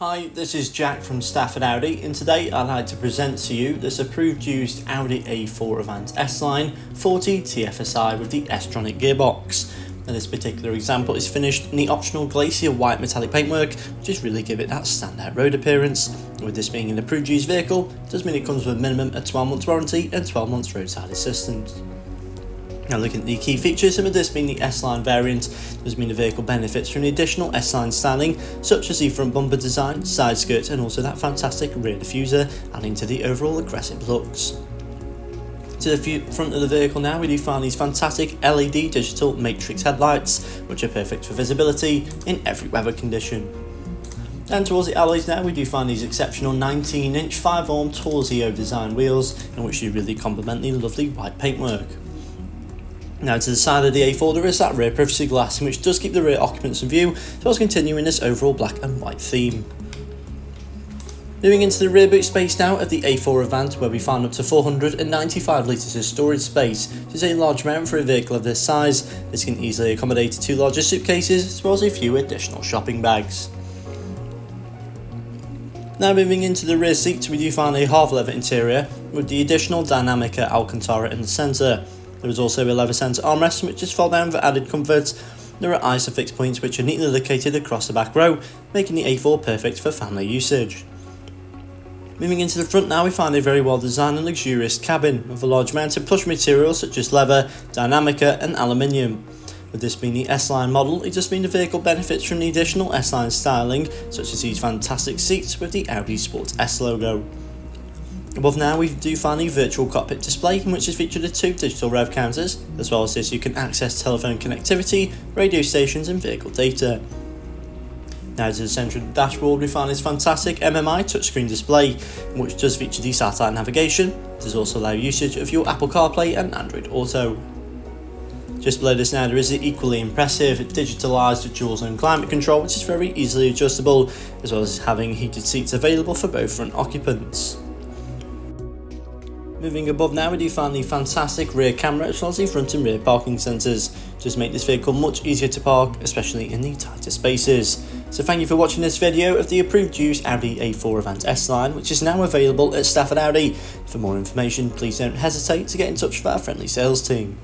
Hi, this is Jack from Stafford Audi, and today I'd like to present to you this approved used Audi A4 Avant S-Line 40 TFSI with the S-tronic gearbox. And this particular example is finished in the optional Glacier white metallic paintwork, which just really give it that standout road appearance. And with this being an approved used vehicle, it does mean it comes with a minimum of 12 months warranty and 12 months roadside assistance. Now looking at the key features, and with this being the S-Line variant, does mean the vehicle benefits from the additional S-Line styling, such as the front bumper design, side skirts, and also that fantastic rear diffuser, adding to the overall aggressive looks. To the front of the vehicle now, we do find these fantastic LED digital matrix headlights, which are perfect for visibility in every weather condition. And towards the alloys now, we do find these exceptional 19-inch 5-arm Torzio design wheels, in which you really complement the lovely white paintwork. Now to the side of the A4 there is that rear privacy glass, which does keep the rear occupants in view, as well as continuing this overall black and white theme. Moving into the rear boot space now of the A4 Avant, where we find up to 495 litres of storage space. This is a large amount for a vehicle of this size. This can easily accommodate 2 larger suitcases, as well as a few additional shopping bags. Now moving into the rear seats, we do find a half leather interior with the additional Dynamica Alcantara in the centre. There is also a leather centre armrest which just fold down for added comfort. There are Isofix points which are neatly located across the back row, making the A4 perfect for family usage. Moving into the front now, we find a very well designed and luxurious cabin with a large amount of plush materials such as leather, Dynamica and aluminium. With this being the S-Line model, it just means the vehicle benefits from the additional S-Line styling, such as these fantastic seats with the Audi Sport S logo. Above now we do find a virtual cockpit display, in which is featured 2 digital rev counters. As well as this, you can access telephone connectivity, radio stations and vehicle data. Now to the centre of the dashboard, we find this fantastic MMI touchscreen display, which does feature the satellite navigation. It does also allow usage of your Apple CarPlay and Android Auto. Just below this now there is the equally impressive digitalised dual zone climate control, which is very easily adjustable, as well as having heated seats available for both front occupants. Moving above now, we do find the fantastic rear camera, as well as the front and rear parking sensors. Just make this vehicle much easier to park, especially in the tighter spaces. So thank you for watching this video of the approved used Audi A4 Avant S-Line, which is now available at Stafford Audi. For more information, please don't hesitate to get in touch with our friendly sales team.